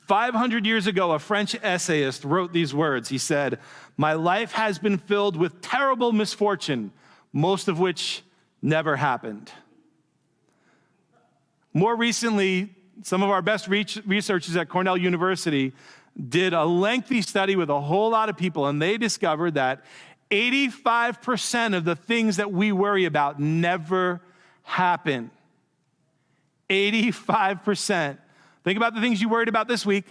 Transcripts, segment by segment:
500 years ago, a French essayist wrote these words. He said, "My life has been filled with terrible misfortune, most of which never happened." More recently, some of our best researchers at Cornell University did a lengthy study with a whole lot of people, and they discovered that 85% of the things that we worry about never happen. 85%. Think about the things you worried about this week.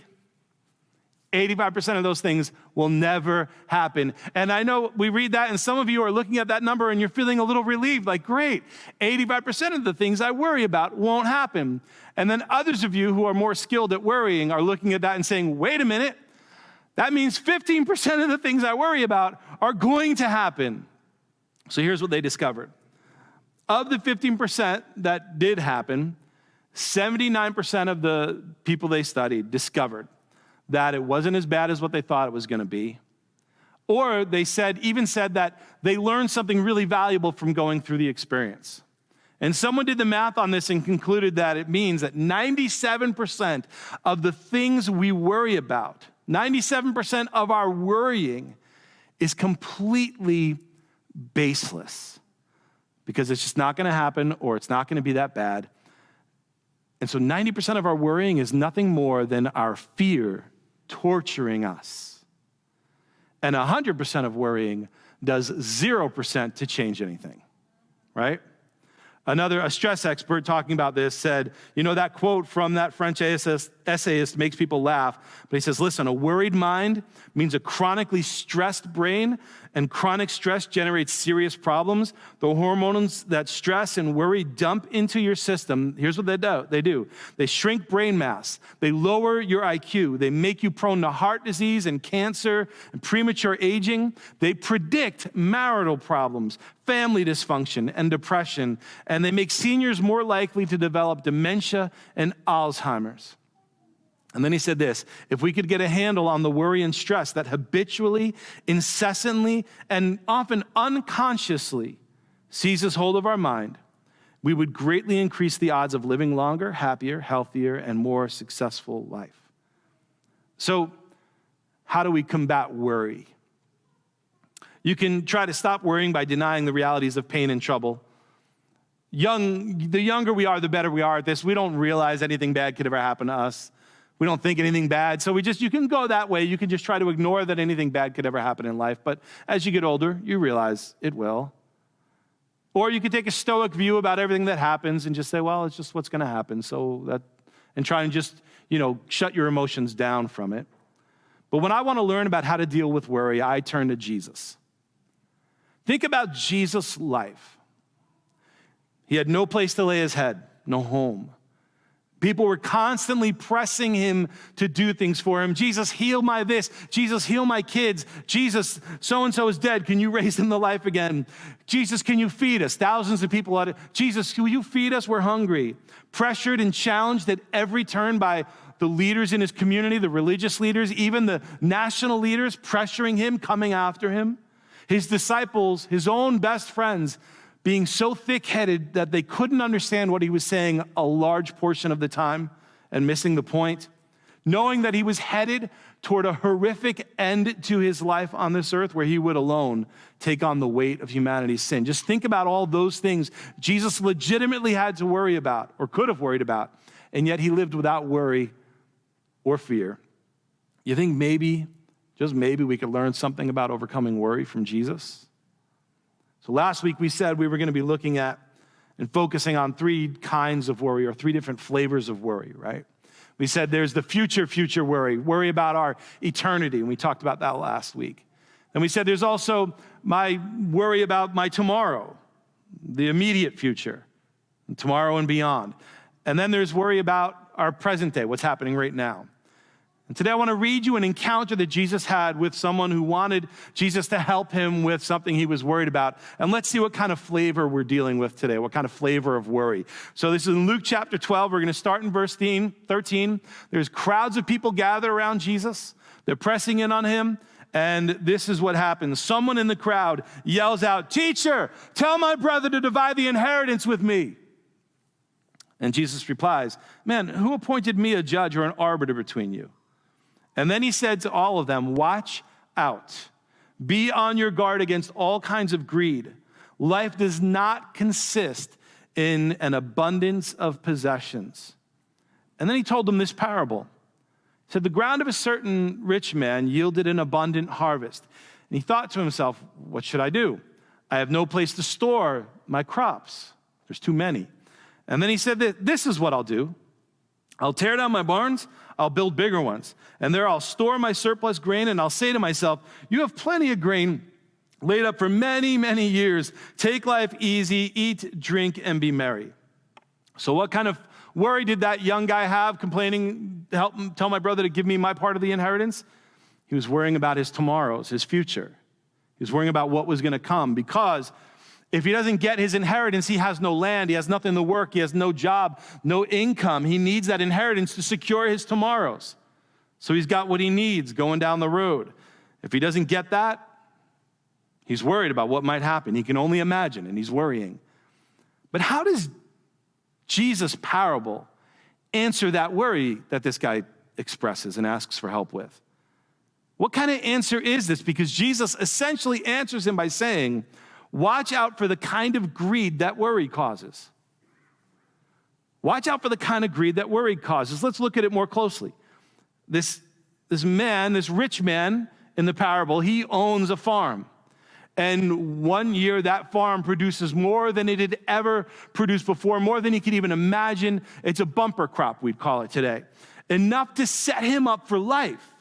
85% of those things will never happen. And I know we read that, and some of you are looking at that number and you're feeling a little relieved, like, great, 85% of the things I worry about won't happen. And then others of you who are more skilled at worrying are looking at that and saying, wait a minute, that means 15% of the things I worry about are going to happen. So here's what they discovered. Of the 15% that did happen, 79% of the people they studied discovered that it wasn't as bad as what they thought it was going to be. Or they even said that they learned something really valuable from going through the experience. And someone did the math on this and concluded that it means that 97% of the things we worry about, 97% of our worrying is completely baseless because it's just not going to happen or it's not going to be that bad. And so 90% of our worrying is nothing more than our fear torturing us. And 100% of worrying does 0% to change anything, right? A stress expert talking about this said, that quote from that French essayist makes people laugh, but he says, listen, a worried mind means a chronically stressed brain, and chronic stress generates serious problems. The hormones that stress and worry dump into your system, here's what they do. They shrink brain mass. They lower your IQ. They make you prone to heart disease and cancer and premature aging. They predict marital problems, family dysfunction, and depression, and they make seniors more likely to develop dementia and Alzheimer's. And then he said this, if we could get a handle on the worry and stress that habitually, incessantly, and often unconsciously seizes hold of our mind, we would greatly increase the odds of living longer, happier, healthier, and more successful life. So, how do we combat worry? You can try to stop worrying by denying the realities of pain and trouble. The younger we are, the better we are at this. We don't realize anything bad could ever happen to us. We don't think anything bad. So you can go that way. You can just try to ignore that anything bad could ever happen in life. But as you get older, you realize it will. Or you could take a stoic view about everything that happens and just say, well, it's just what's going to happen. And try and just, shut your emotions down from it. But when I want to learn about how to deal with worry, I turn to Jesus. Think about Jesus' life. He had no place to lay his head, no home. People were constantly pressing him to do things for him. Jesus, heal my this. Jesus, heal my kids. Jesus, so-and-so is dead. Can you raise him to life again? Jesus, can you feed us? Thousands of people. Jesus, will you feed us? We're hungry. Pressured and challenged at every turn by the leaders in his community, the religious leaders, even the national leaders pressuring him, coming after him. His disciples, his own best friends, being so thick-headed that they couldn't understand what he was saying a large portion of the time and missing the point, knowing that he was headed toward a horrific end to his life on this earth where he would alone take on the weight of humanity's sin. Just think about all those things Jesus legitimately had to worry about or could have worried about, and yet he lived without worry or fear. You think maybe, just maybe, we could learn something about overcoming worry from Jesus? So last week we said we were going to be looking at and focusing on three kinds of worry or three different flavors of worry, right? We said there's the future worry about our eternity, and we talked about that last week. And we said there's also my worry about my tomorrow, the immediate future, and tomorrow and beyond. And then there's worry about our present day, what's happening right now. And today I want to read you an encounter that Jesus had with someone who wanted Jesus to help him with something he was worried about. And let's see what kind of flavor we're dealing with today, what kind of flavor of worry. So this is in Luke chapter 12. We're going to start in verse 13. There's crowds of people gathered around Jesus. They're pressing in on him. And this is what happens. Someone in the crowd yells out, "Teacher, tell my brother to divide the inheritance with me." And Jesus replies, "Man, who appointed me a judge or an arbiter between you?" And then he said to all of them, watch out. Be on your guard against all kinds of greed. Life does not consist in an abundance of possessions. And then he told them this parable. He said, the ground of a certain rich man yielded an abundant harvest. And he thought to himself, what should I do? I have no place to store my crops. There's too many. And then he said that this is what I'll do. I'll tear down my barns, I'll build bigger ones. And there I'll store my surplus grain, and I'll say to myself, you have plenty of grain laid up for many, many years. Take life easy, eat, drink, and be merry. So what kind of worry did that young guy have, complaining, help him tell my brother to give me my part of the inheritance? He was worrying about his tomorrows, his future. He was worrying about what was going to come, because if he doesn't get his inheritance, he has no land, he has nothing to work, he has no job, no income. He needs that inheritance to secure his tomorrows. So he's got what he needs going down the road. If he doesn't get that, he's worried about what might happen. He can only imagine, and he's worrying. But how does Jesus' parable answer that worry that this guy expresses and asks for help with? What kind of answer is this? Because Jesus essentially answers him by saying, watch out for the kind of greed that worry causes. Watch out for the kind of greed that worry causes. Let's look at it more closely. This man, this rich man in the parable, he owns a farm. And one year that farm produces more than it had ever produced before, more than he could even imagine. It's a bumper crop, we'd call it today. Enough to set him up for life.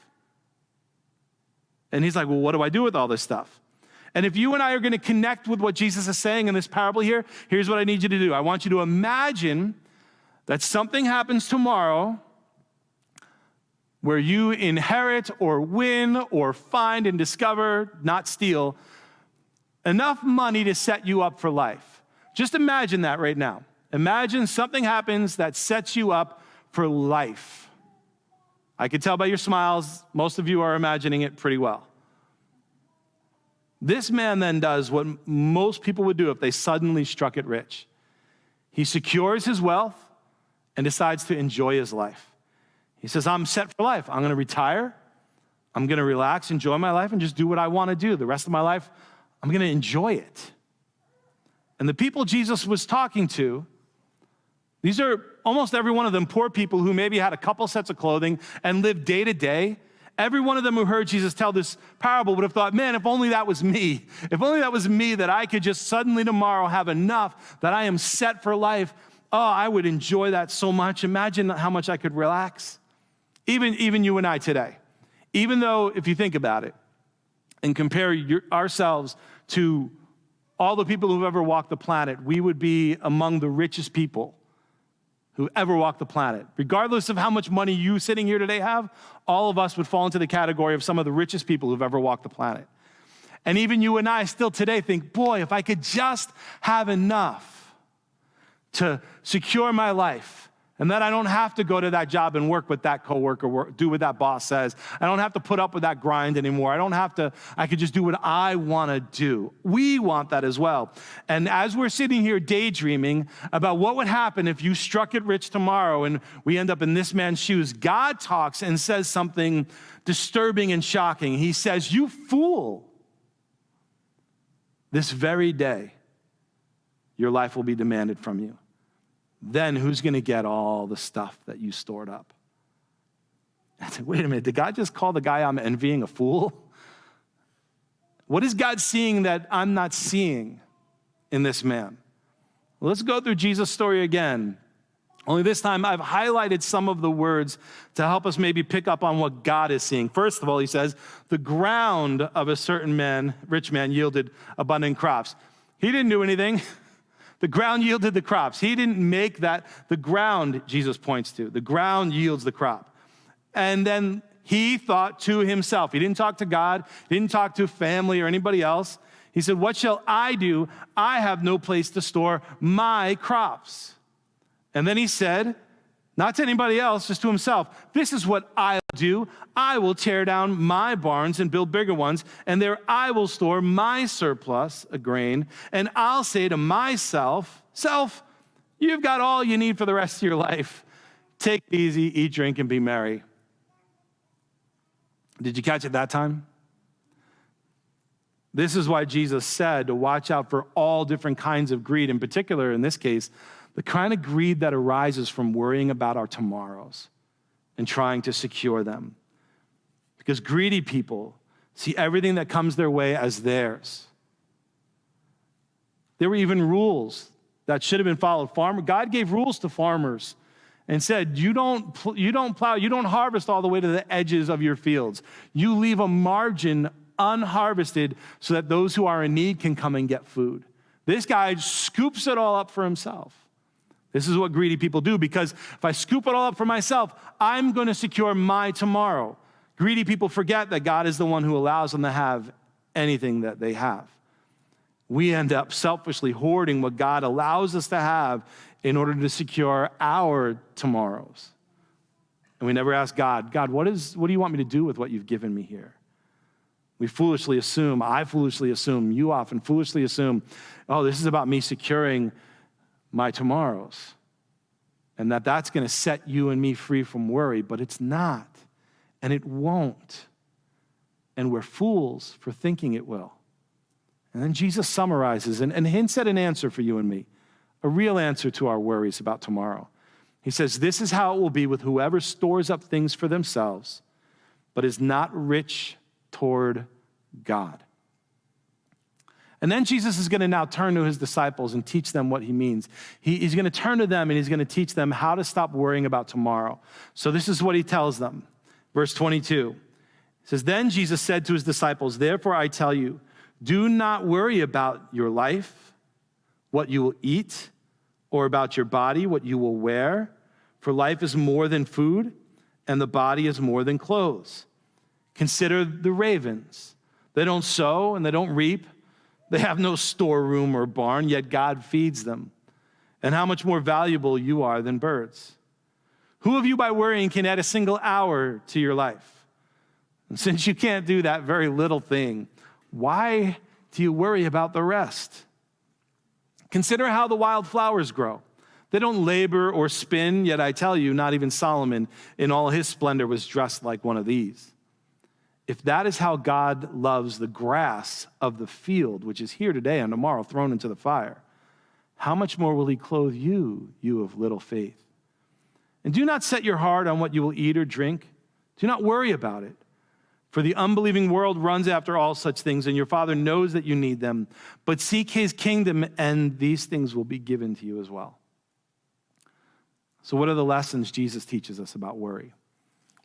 And he's like, well, what do I do with all this stuff? And if you and I are going to connect with what Jesus is saying in this parable here, here's what I need you to do. I want you to imagine that something happens tomorrow where you inherit or win or find and discover, not steal, enough money to set you up for life. Just imagine that right now. Imagine something happens that sets you up for life. I can tell by your smiles, most of you are imagining it pretty well. This man then does what most people would do if they suddenly struck it rich. He secures his wealth and decides to enjoy his life. He says, I'm set for life. I'm going to retire. I'm going to relax, enjoy my life, and just do what I want to do. The rest of my life, I'm going to enjoy it. And the people Jesus was talking to, these are almost every one of them poor people who maybe had a couple sets of clothing and lived day to day. Every one of them who heard Jesus tell this parable would have thought, man, if only that was me. If only that was me, that I could just suddenly tomorrow have enough that I am set for life. Oh, I would enjoy that so much. Imagine how much I could relax. Even you and I today. Even though, if you think about it and compare ourselves to all the people who've ever walked the planet, we would be among the richest people who ever walked the planet. Regardless of how much money you sitting here today have, all of us would fall into the category of some of the richest people who've ever walked the planet. And even you and I still today think, boy, if I could just have enough to secure my life, and that I don't have to go to that job and work with that coworker, do what that boss says. I don't have to put up with that grind anymore. I could just do what I want to do. We want that as well. And as we're sitting here daydreaming about what would happen if you struck it rich tomorrow and we end up in this man's shoes, God talks and says something disturbing and shocking. He says, you fool, this very day, your life will be demanded from you. Then who's going to get all the stuff that you stored up? I said, wait a minute, did God just call the guy I'm envying a fool? What is God seeing that I'm not seeing in this man? Well, let's go through Jesus' story again. Only this time I've highlighted some of the words to help us maybe pick up on what God is seeing. First of all, he says, the ground of a certain rich man yielded abundant crops. He didn't do anything. The ground yielded the crops. He didn't make that. The ground, Jesus points to. The ground yields the crop. And then he thought to himself. He didn't talk to God. He didn't talk to family or anybody else. He said, what shall I do? I have no place to store my crops. And then he said, not to anybody else, just to himself, this is what I'll do. I will tear down my barns and build bigger ones, and there I will store my surplus of grain, and I'll say to myself, self, you've got all you need for the rest of your life. Take it easy, eat, drink, and be merry. Did you catch it that time? This is why Jesus said to watch out for all different kinds of greed, in particular, in this case, the kind of greed that arises from worrying about our tomorrows and trying to secure them. Because greedy people see everything that comes their way as theirs. There were even rules that should have been followed. God gave rules to farmers and said, you don't plow, you don't harvest all the way to the edges of your fields. You leave a margin unharvested so that those who are in need can come and get food. This guy scoops it all up for himself. This is what greedy people do, because if I scoop it all up for myself, I'm going to secure my tomorrow. Greedy people forget that God is the one who allows them to have anything that they have. We end up selfishly hoarding what God allows us to have in order to secure our tomorrows. And we never ask God, what do you want me to do with what you've given me here? We foolishly assume, I foolishly assume, you often foolishly assume, oh, this is about me securing my tomorrows, and that's going to set you and me free from worry, but it's not, and it won't, and we're fools for thinking it will. And then Jesus summarizes and hints at an answer for you and me, a real answer to our worries about tomorrow. He says, this is how it will be with whoever stores up things for themselves, but is not rich toward God. And then Jesus is going to now turn to his disciples and teach them what he means. He's going to turn to them and he's going to teach them how to stop worrying about tomorrow. So this is what he tells them. Verse 22, it says, then Jesus said to his disciples, therefore I tell you, do not worry about your life, what you will eat, or about your body, what you will wear. For life is more than food, and the body is more than clothes. Consider the ravens. They don't sow and they don't reap. They have no storeroom or barn, yet God feeds them. And how much more valuable you are than birds. Who of you by worrying can add a single hour to your life? And since you can't do that very little thing, why do you worry about the rest? Consider how the wild flowers grow. They don't labor or spin, yet I tell you, not even Solomon in all his splendor was dressed like one of these. If that is how God loves the grass of the field, which is here today and tomorrow thrown into the fire, how much more will he clothe you, you of little faith? And do not set your heart on what you will eat or drink. Do not worry about it. For the unbelieving world runs after all such things, and your Father knows that you need them. But seek his kingdom, and these things will be given to you as well. So what are the lessons Jesus teaches us about worry?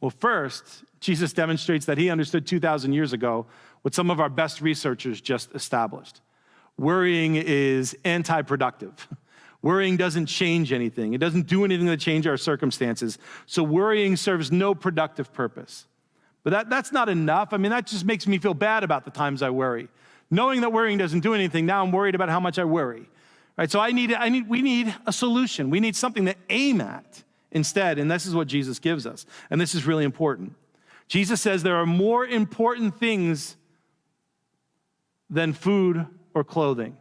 Well, first, Jesus demonstrates that he understood 2,000 years ago what some of our best researchers just established. Worrying is anti-productive. Worrying doesn't change anything. It doesn't do anything to change our circumstances. So worrying serves no productive purpose. But that's not enough. I mean, that just makes me feel bad about the times I worry. Knowing that worrying doesn't do anything, now I'm worried about how much I worry. Right? So we need a solution. We need something to aim at instead, and this is what Jesus gives us. And this is really important. Jesus says there are more important things than food or clothing.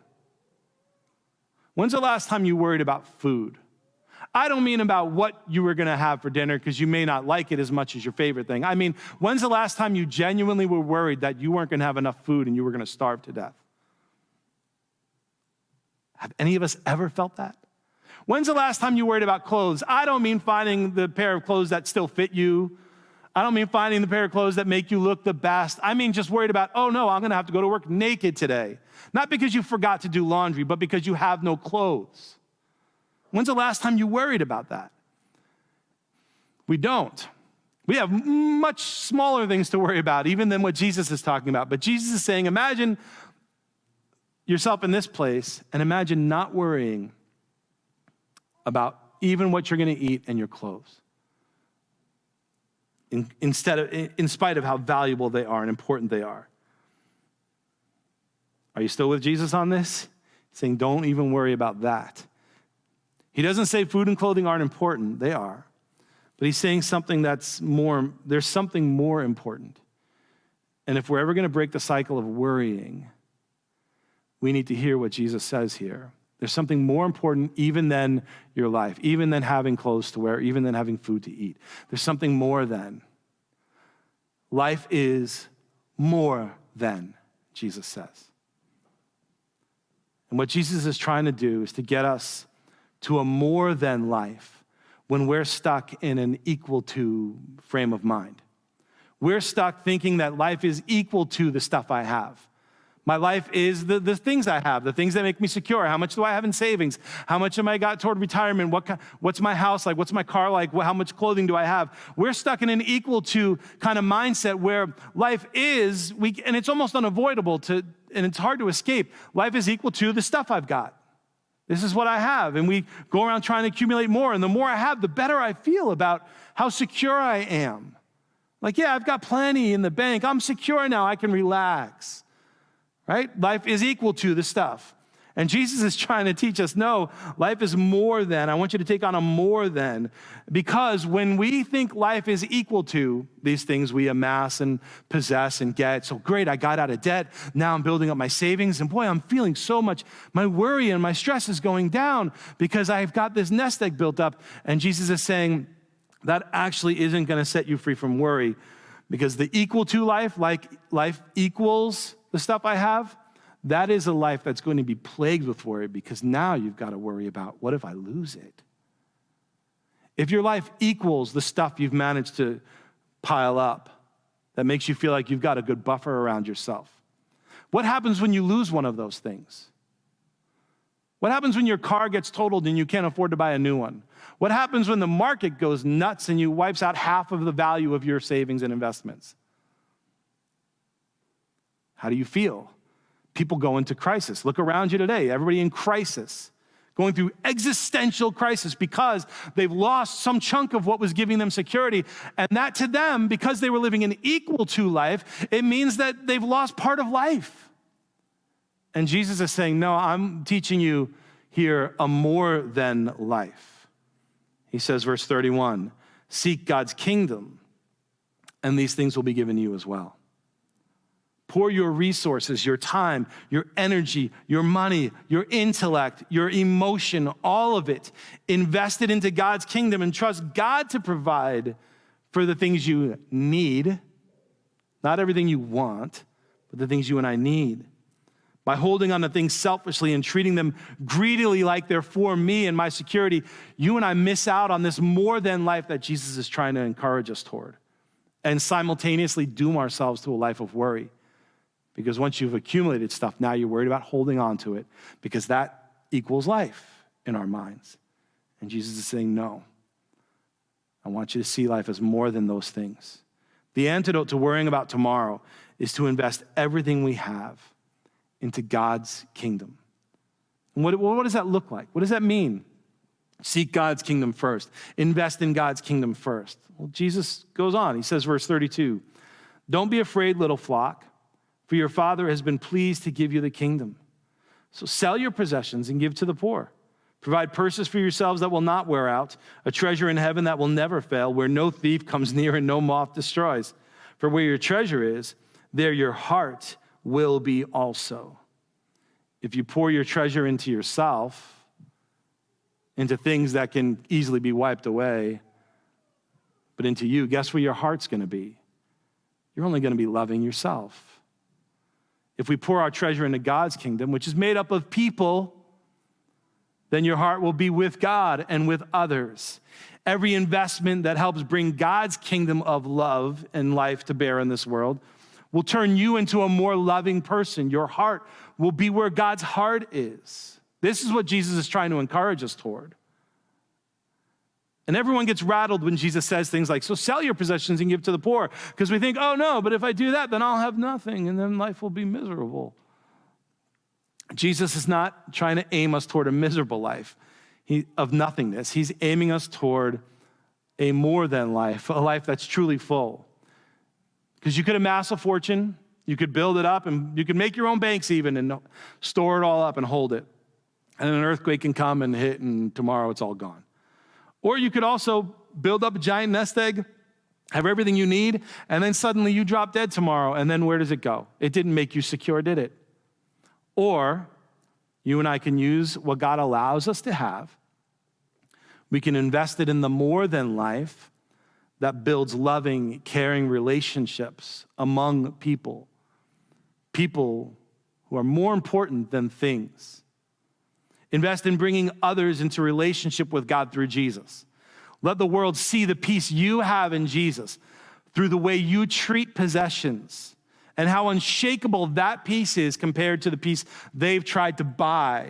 When's the last time you worried about food? I don't mean about what you were going to have for dinner because you may not like it as much as your favorite thing. I mean, when's the last time you genuinely were worried that you weren't going to have enough food and you were going to starve to death? Have any of us ever felt that? When's the last time you worried about clothes? I don't mean finding the pair of clothes that still fit you. I don't mean finding the pair of clothes that make you look the best. I mean just worried about, oh no, I'm going to have to go to work naked today. Not because you forgot to do laundry, but because you have no clothes. When's the last time you worried about that? We don't. We have much smaller things to worry about, even than what Jesus is talking about. But Jesus is saying, imagine yourself in this place and imagine not worrying about even what you're going to eat and your clothes. In spite of how valuable they are and important they are. Are you still with Jesus on this? He's saying, don't even worry about that. He doesn't say food and clothing aren't important. They are. But he's saying something there's something more important. And if we're ever going to break the cycle of worrying, we need to hear what Jesus says here. There's something more important even than your life, even than having clothes to wear, even than having food to eat. There's something more than. Life is more than, Jesus says. And what Jesus is trying to do is to get us to a more than life when we're stuck in an equal to frame of mind. We're stuck thinking that life is equal to the stuff I have. My life is the things I have, the things that make me secure. How much do I have in savings? How much am I got toward retirement? What's my house like? What's my car like? How much clothing do I have? We're stuck in an equal to kind of mindset where life is, and it's almost unavoidable and it's hard to escape. Life is equal to the stuff I've got. This is what I have. And we go around trying to accumulate more. And the more I have, the better I feel about how secure I am. Like, yeah, I've got plenty in the bank. I'm secure now. I can relax. Right? Life is equal to the stuff. And Jesus is trying to teach us, no, life is more than. I want you to take on a more than. Because when we think life is equal to these things we amass and possess and get, so great, I got out of debt. Now I'm building up my savings. And boy, I'm feeling so much. My worry and my stress is going down because I've got this nest egg built up. And Jesus is saying that actually isn't going to set you free from worry. Because the equal to life, like life equals the stuff I have, that is a life that's going to be plagued with worry because now you've got to worry about, what if I lose it? If your life equals the stuff you've managed to pile up that makes you feel like you've got a good buffer around yourself, what happens when you lose one of those things? What happens when your car gets totaled and you can't afford to buy a new one? What happens when the market goes nuts and you wipes out half of the value of your savings and investments? How do you feel? People go into crisis. Look around you today. Everybody in crisis, going through existential crisis because they've lost some chunk of what was giving them security. And that to them, because they were living an equal to life, it means that they've lost part of life. And Jesus is saying, no, I'm teaching you here a more than life. He says, verse 31, seek God's kingdom, and these things will be given you as well. Pour your resources, your time, your energy, your money, your intellect, your emotion, all of it, invest it into God's kingdom and trust God to provide for the things you need, not everything you want, but the things you and I need. By holding on to things selfishly and treating them greedily like they're for me and my security, you and I miss out on this more than life that Jesus is trying to encourage us toward, and simultaneously doom ourselves to a life of worry. Because once you've accumulated stuff, now you're worried about holding on to it because that equals life in our minds. And Jesus is saying, no, I want you to see life as more than those things. The antidote to worrying about tomorrow is to invest everything we have into God's kingdom. And what does that look like? What does that mean? Seek God's kingdom first. Invest in God's kingdom first. Well, Jesus goes on. He says, verse 32, don't be afraid, little flock, for your Father has been pleased to give you the kingdom. So sell your possessions and give to the poor. Provide purses for yourselves that will not wear out, a treasure in heaven that will never fail, where no thief comes near and no moth destroys. For where your treasure is, there your heart will be also. If you pour your treasure into yourself, into things that can easily be wiped away, but into you, guess where your heart's going to be? You're only going to be loving yourself. If we pour our treasure into God's kingdom, which is made up of people, then your heart will be with God and with others. Every investment that helps bring God's kingdom of love and life to bear in this world will turn you into a more loving person. Your heart will be where God's heart is. This is what Jesus is trying to encourage us toward. And everyone gets rattled when Jesus says things like, so sell your possessions and give to the poor. Because we think, oh no, but if I do that, then I'll have nothing and then life will be miserable. Jesus is not trying to aim us toward a miserable life of nothingness. He's aiming us toward a more than life, a life that's truly full. Because you could amass a fortune, you could build it up, and you could make your own banks even and store it all up and hold it. And an earthquake can come and hit, and tomorrow it's all gone. Or you could also build up a giant nest egg, have everything you need, and then suddenly you drop dead tomorrow, and then where does it go? It didn't make you secure, did it? Or you and I can use what God allows us to have. We can invest it in the more than life that builds loving, caring relationships among people who are more important than things. Invest in bringing others into relationship with God through Jesus. Let the world see the peace you have in Jesus through the way you treat possessions and how unshakable that peace is compared to the peace they've tried to buy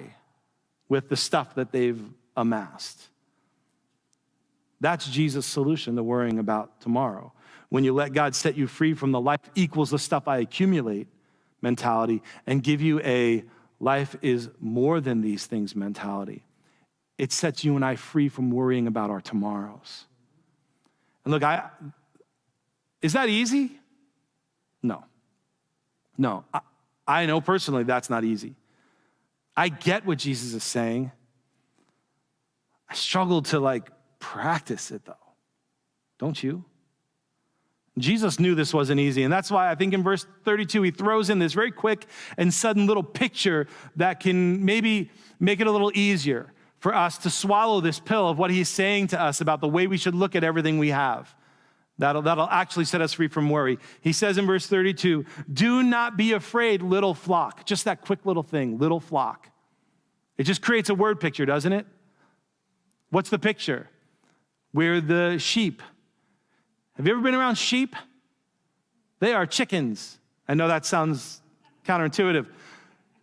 with the stuff that they've amassed. That's Jesus' solution to worrying about tomorrow. When you let God set you free from the life equals the stuff I accumulate mentality and give you a life is more than these things mentality, it sets you and I free from worrying about our tomorrows. And look, is that easy? No. I know personally that's not easy. I get what Jesus is saying. I struggle to practice it though. Don't you? Jesus knew this wasn't easy, and that's why I think in verse 32, he throws in this very quick and sudden little picture that can maybe make it a little easier for us to swallow this pill of what he's saying to us about the way we should look at everything we have. That'll actually set us free from worry. He says in verse 32, do not be afraid, little flock. Just that quick little thing, little flock. It just creates a word picture, doesn't it? What's the picture? We're the sheep. Have you ever been around sheep? They are chickens. I know that sounds counterintuitive.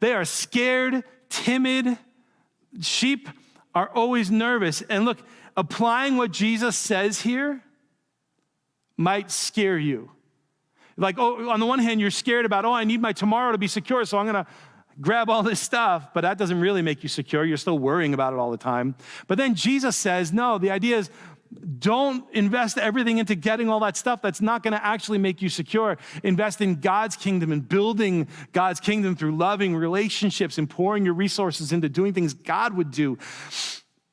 They are scared, timid. Sheep are always nervous. And look, applying what Jesus says here might scare you. On the one hand, you're scared about, I need my tomorrow to be secure, so I'm going to grab all this stuff, but that doesn't really make you secure. You're still worrying about it all the time. But then Jesus says, no, the idea is don't invest everything into getting all that stuff that's not going to actually make you secure. Invest in God's kingdom and building God's kingdom through loving relationships and pouring your resources into doing things God would do.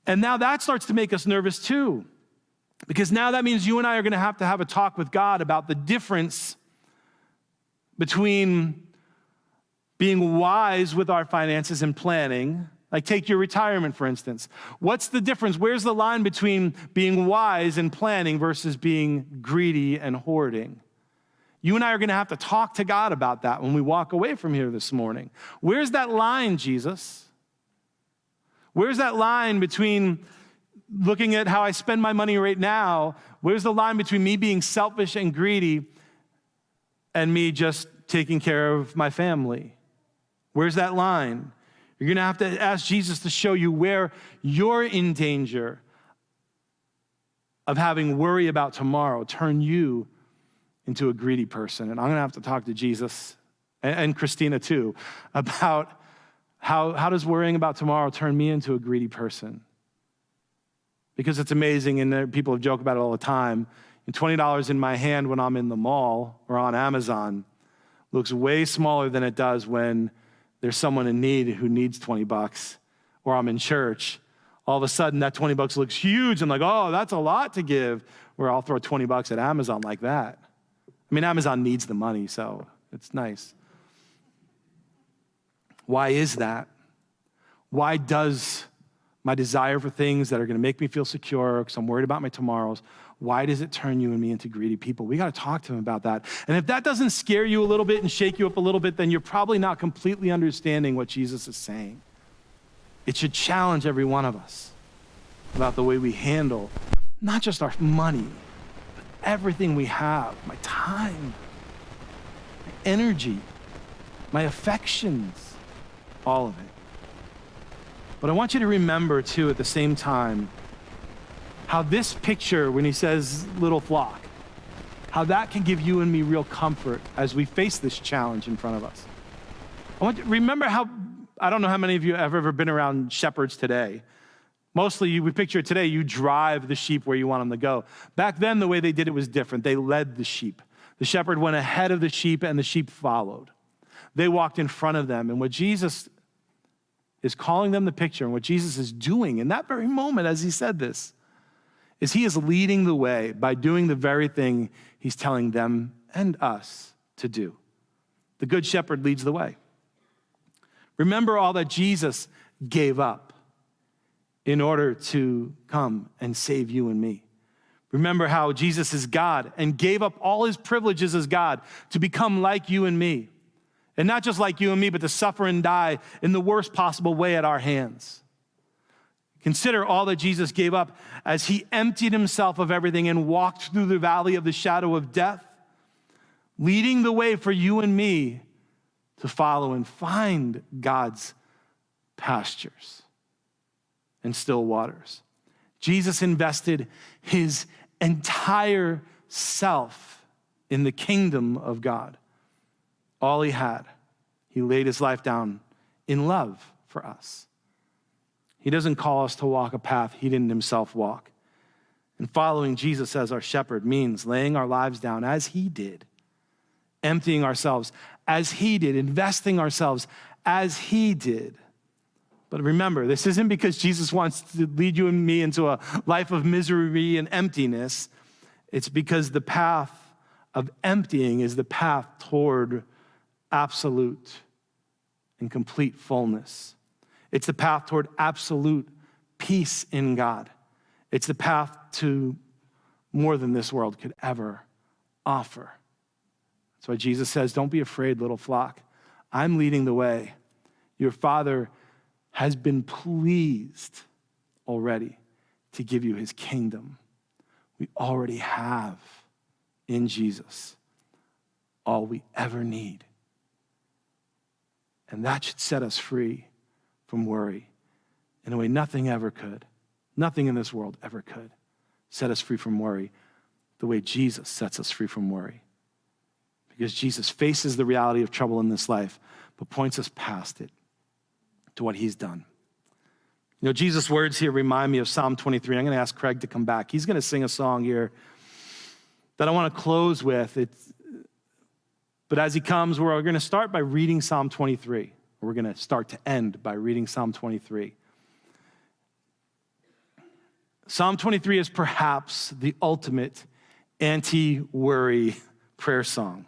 And now that starts to make us nervous too, because now that means you and I are going to have a talk with God about the difference between being wise with our finances and planning. Like take your retirement, for instance. What's the difference? Where's the line between being wise and planning versus being greedy and hoarding? You and I are going to have to talk to God about that when we walk away from here this morning. Where's that line, Jesus? Where's that line between looking at how I spend my money right now? Where's the line between me being selfish and greedy and me just taking care of my family? Where's that line? You're going to have to ask Jesus to show you where you're in danger of having worry about tomorrow turn you into a greedy person. And I'm going to have to talk to Jesus and Christina too about how does worrying about tomorrow turn me into a greedy person? Because it's amazing, and people have joked about it all the time. And $20 in my hand when I'm in the mall or on Amazon looks way smaller than it does when there's someone in need who needs $20, or I'm in church. All of a sudden, that $20 looks huge. I'm like, that's a lot to give. Where I'll throw $20 at Amazon like that. I mean, Amazon needs the money, so it's nice. Why is that? Why does my desire for things that are going to make me feel secure, because I'm worried about my tomorrows, why does it turn you and me into greedy people? We got to talk to him about that. And if that doesn't scare you a little bit and shake you up a little bit, then you're probably not completely understanding what Jesus is saying. It should challenge every one of us about the way we handle not just our money, but everything we have, my time, my energy, my affections, all of it. But I want you to remember too at the same time how this picture, when he says little flock, how that can give you and me real comfort as we face this challenge in front of us. I want you to remember how, I don't know how many of you have ever been around shepherds today. Mostly, we picture it today, you drive the sheep where you want them to go. Back then, the way they did it was different. They led the sheep. The shepherd went ahead of the sheep and the sheep followed. They walked in front of them. And what Jesus is calling them the picture, and what Jesus is doing in that very moment as he said this, is he is leading the way by doing the very thing he's telling them and us to do. The good shepherd leads the way. Remember all that Jesus gave up in order to come and save you and me. Remember how Jesus is God and gave up all his privileges as God to become like you and me. And not just like you and me, but to suffer and die in the worst possible way at our hands. Consider all that Jesus gave up as he emptied himself of everything and walked through the valley of the shadow of death, leading the way for you and me to follow and find God's pastures and still waters. Jesus invested his entire self in the kingdom of God. All he had, he laid his life down in love for us. He doesn't call us to walk a path he didn't himself walk. And following Jesus as our shepherd means laying our lives down as he did, emptying ourselves as he did, investing ourselves as he did. But remember, this isn't because Jesus wants to lead you and me into a life of misery and emptiness. It's because the path of emptying is the path toward absolute and complete fullness. It's the path toward absolute peace in God. It's the path to more than this world could ever offer. That's why Jesus says, don't be afraid, little flock. I'm leading the way. Your Father has been pleased already to give you his kingdom. We already have in Jesus all we ever need. And that should set us free from worry in a way nothing ever could. Nothing in this world ever could set us free from worry the way Jesus sets us free from worry. Because Jesus faces the reality of trouble in this life, but points us past it to what he's done. You know, Jesus' words here remind me of Psalm 23. I'm going to ask Craig to come back. He's going to sing a song here that I want to close with. But as he comes, we're going to start by reading Psalm 23. We're going to start to end by reading Psalm 23. Psalm 23 is perhaps the ultimate anti-worry prayer song.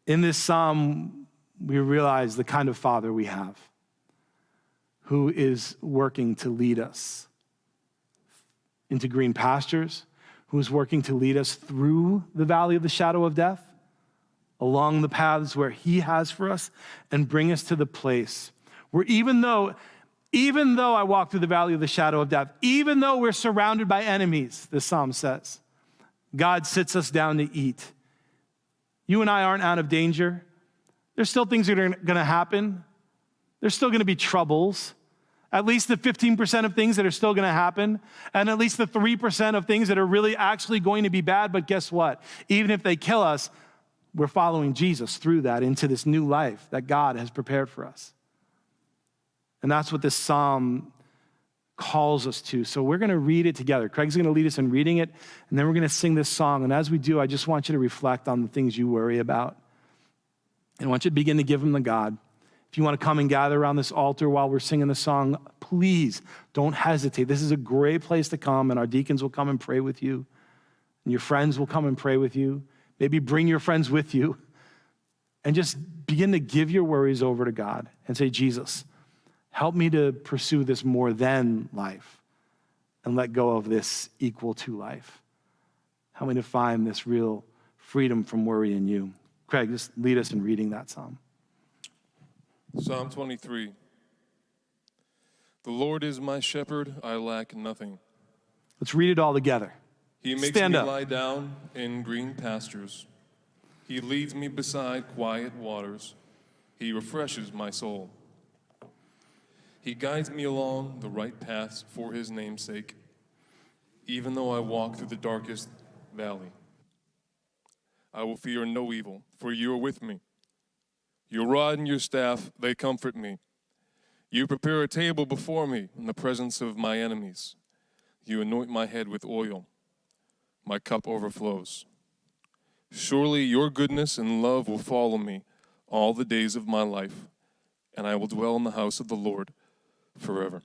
In this psalm, we realize the kind of Father we have who is working to lead us into green pastures, who is working to lead us through the valley of the shadow of death, along the paths where he has for us, and bring us to the place where even though I walk through the valley of the shadow of death, even though we're surrounded by enemies, the psalm says, God sits us down to eat. You and I aren't out of danger. There's still things that are going to happen. There's still going to be troubles. At least the 15% of things that are still going to happen, and at least the 3% of things that are really actually going to be bad. But guess what? Even if they kill us, we're following Jesus through that into this new life that God has prepared for us. And that's what this psalm calls us to. So we're going to read it together. Craig's going to lead us in reading it, and then we're going to sing this song. And as we do, I just want you to reflect on the things you worry about. And I want you to begin to give them to God. If you want to come and gather around this altar while we're singing the song, please don't hesitate. This is a great place to come, and our deacons will come and pray with you, and your friends will come and pray with you. Maybe bring your friends with you, and just begin to give your worries over to God and say, Jesus, help me to pursue this more than life and let go of this equal to life. Help me to find this real freedom from worry in you. Craig, just lead us in reading that psalm. Psalm 23. The Lord is my shepherd, I lack nothing. Let's read it all together. He makes me lie down in green pastures. He leads me beside quiet waters. He refreshes my soul. He guides me along the right paths for his name's sake, even though I walk through the darkest valley. I will fear no evil, for you are with me. Your rod and your staff, they comfort me. You prepare a table before me in the presence of my enemies. You anoint my head with oil. My cup overflows. Surely your goodness and love will follow me all the days of my life, and I will dwell in the house of the Lord forever.